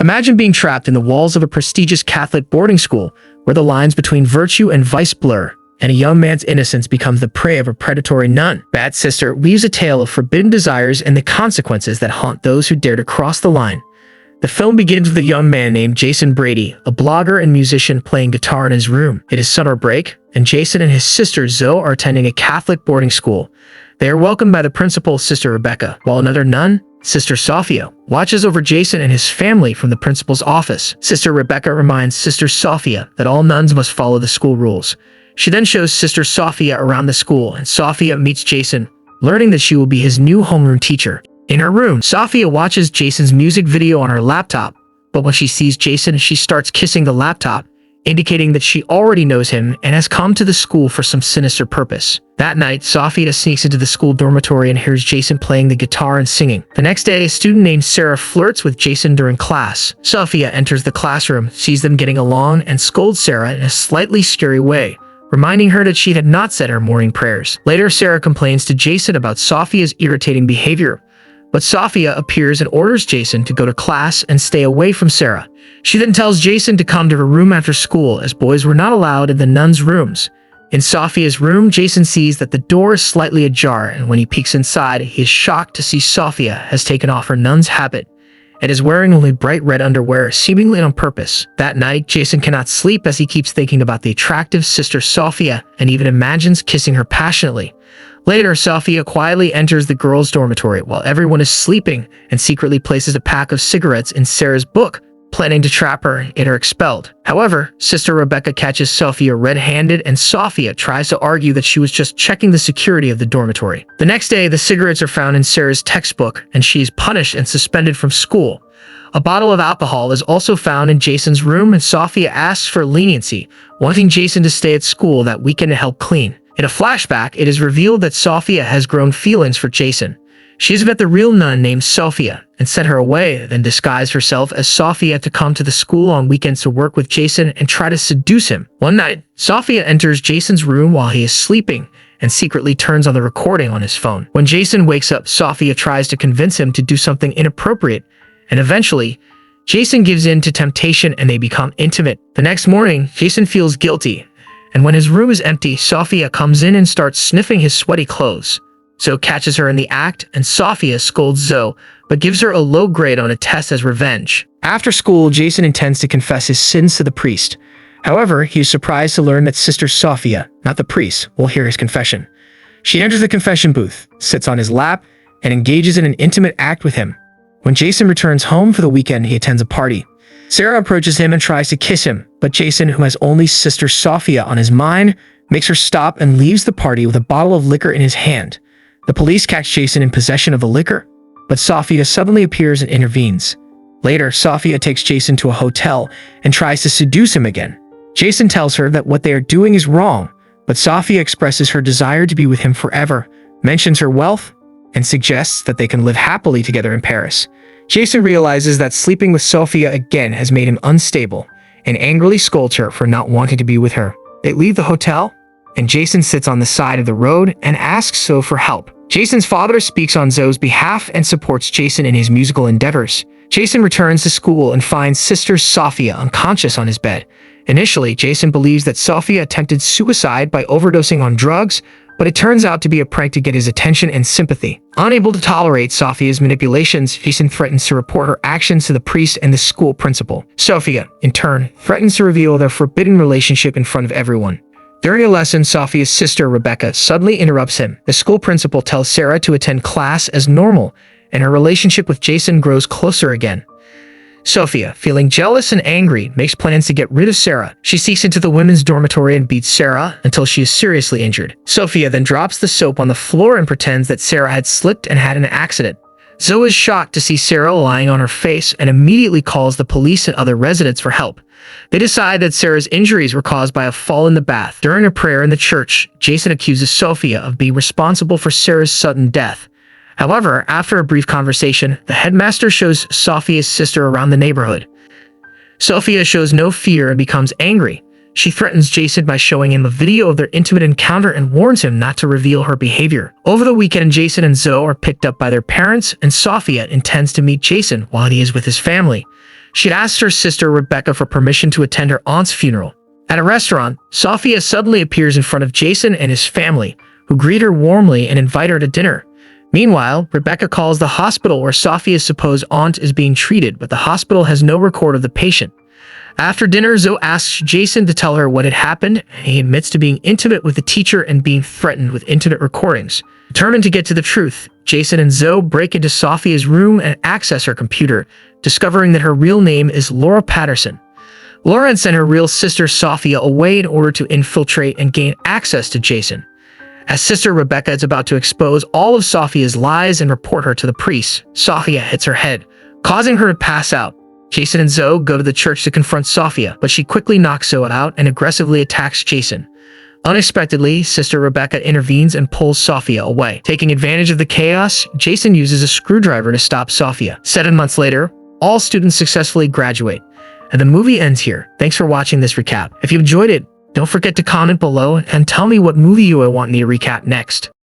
Imagine being trapped in the walls of a prestigious Catholic boarding school where the lines between virtue and vice blur, and a young man's innocence becomes the prey of a predatory nun. Bad Sister weaves a tale of forbidden desires and the consequences that haunt those who dare to cross the line. The film begins with a young man named Jason Brady, a blogger and musician playing guitar in his room. It is summer break, and Jason and his sister Zoe are attending a Catholic boarding school. They are welcomed by the principal, Sister Rebecca, while another nun, Sister Sophia, watches over Jason and his family from the principal's office. Sister Rebecca reminds Sister Sophia that all nuns must follow the school rules. She then shows Sister Sophia around the school, and Sophia meets Jason, learning that she will be his new homeroom teacher. In her room, Sophia watches Jason's music video on her laptop, but when she sees Jason, she starts kissing the laptop, indicating that she already knows him and has come to the school for some sinister purpose. That night, Sophia sneaks into the school dormitory and hears Jason playing the guitar and singing. The next day, a student named Sarah flirts with Jason during class. Sophia enters the classroom, sees them getting along, and scolds Sarah in a slightly scary way, reminding her that she had not said her morning prayers. Later, Sarah complains to Jason about Sophia's irritating behavior, but Sophia appears and orders Jason to go to class and stay away from Sarah. She then tells Jason to come to her room after school, as boys were not allowed in the nuns' rooms. In Sophia's room, Jason sees that the door is slightly ajar, and when he peeks inside, he is shocked to see Sophia has taken off her nun's habit and is wearing only bright red underwear, seemingly on purpose. That night, Jason cannot sleep as he keeps thinking about the attractive Sister Sophia and even imagines kissing her passionately. Later, Sophia quietly enters the girls' dormitory while everyone is sleeping and secretly places a pack of cigarettes in Sarah's book, planning to trap her and get her expelled. However, Sister Rebecca catches Sophia red-handed, and Sophia tries to argue that she was just checking the security of the dormitory. The next day, the cigarettes are found in Sarah's textbook, and she is punished and suspended from school. A bottle of alcohol is also found in Jason's room, and Sophia asks for leniency, wanting Jason to stay at school that weekend to help clean. In a flashback, it is revealed that Sophia has grown feelings for Jason. She has met the real nun named Sophia and sent her away, then disguised herself as Sophia to come to the school on weekends to work with Jason and try to seduce him. One night, Sophia enters Jason's room while he is sleeping and secretly turns on the recording on his phone. When Jason wakes up, Sophia tries to convince him to do something inappropriate, and eventually, Jason gives in to temptation and they become intimate. The next morning, Jason feels guilty, and when his room is empty, Sophia comes in and starts sniffing his sweaty clothes. Zoe catches her in the act, and Sophia scolds Zoe, but gives her a low grade on a test as revenge. After school, Jason intends to confess his sins to the priest. However, he is surprised to learn that Sister Sophia, not the priest, will hear his confession. She enters the confession booth, sits on his lap, and engages in an intimate act with him. When Jason returns home for the weekend, he attends a party. Sarah approaches him and tries to kiss him, but Jason, who has only Sister Sophia on his mind, makes her stop and leaves the party with a bottle of liquor in his hand. The police catch Jason in possession of the liquor, but Sophia suddenly appears and intervenes. Later, Sophia takes Jason to a hotel and tries to seduce him again. Jason tells her that what they are doing is wrong, but Sophia expresses her desire to be with him forever, mentions her wealth, and suggests that they can live happily together in Paris. Jason realizes that sleeping with Sophia again has made him unstable, and angrily scolds her for not wanting to be with her. They leave the hotel, and Jason sits on the side of the road and asks Zoe for help. Jason's father speaks on Zoe's behalf and supports Jason in his musical endeavors. Jason returns to school and finds Sister Sophia unconscious on his bed. Initially, Jason believes that Sophia attempted suicide by overdosing on drugs, but it turns out to be a prank to get his attention and sympathy. Unable to tolerate Sophia's manipulations, Jason threatens to report her actions to the priest and the school principal. Sophia, in turn, threatens to reveal their forbidden relationship in front of everyone. During a lesson, Sophia's sister, Rebecca, suddenly interrupts him. The school principal tells Sarah to attend class as normal, and her relationship with Jason grows closer again. Sophia, feeling jealous and angry, makes plans to get rid of Sarah. She sneaks into the women's dormitory and beats Sarah until she is seriously injured. Sophia then drops the soap on the floor and pretends that Sarah had slipped and had an accident. Zoe is shocked to see Sarah lying on her face and immediately calls the police and other residents for help. They decide that Sarah's injuries were caused by a fall in the bath. During a prayer in the church, Jason accuses Sophia of being responsible for Sarah's sudden death. However, after a brief conversation, the headmaster shows Sophia's sister around the neighborhood. Sophia shows no fear and becomes angry. She threatens Jason by showing him a video of their intimate encounter and warns him not to reveal her behavior. Over the weekend, Jason and Zoe are picked up by their parents, and Sophia intends to meet Jason while he is with his family. She had asked her sister Rebecca for permission to attend her aunt's funeral. At a restaurant, Sophia suddenly appears in front of Jason and his family, who greet her warmly and invite her to dinner. Meanwhile, Rebecca calls the hospital where Sophia's supposed aunt is being treated, but the hospital has no record of the patient. After dinner, Zoe asks Jason to tell her what had happened, and he admits to being intimate with the teacher and being threatened with intimate recordings. Determined to get to the truth, Jason and Zoe break into Sophia's room and access her computer, discovering that her real name is Laura Patterson. Laura had sent her real sister Sophia away in order to infiltrate and gain access to Jason. As sister Rebecca is about to expose all of Sophia's lies and report her to the priest, Sophia hits her head, causing her to pass out. Jason and Zoe go to the church to confront Sophia, but she quickly knocks Zoe out and aggressively attacks Jason. Unexpectedly, sister Rebecca intervenes and pulls Sophia away. Taking advantage of the chaos, Jason uses a screwdriver to stop Sophia. 7 months later, all students successfully graduate, and the movie ends here. Thanks for watching this recap. If you enjoyed it, don't forget to comment below and tell me what movie you want me to recap next.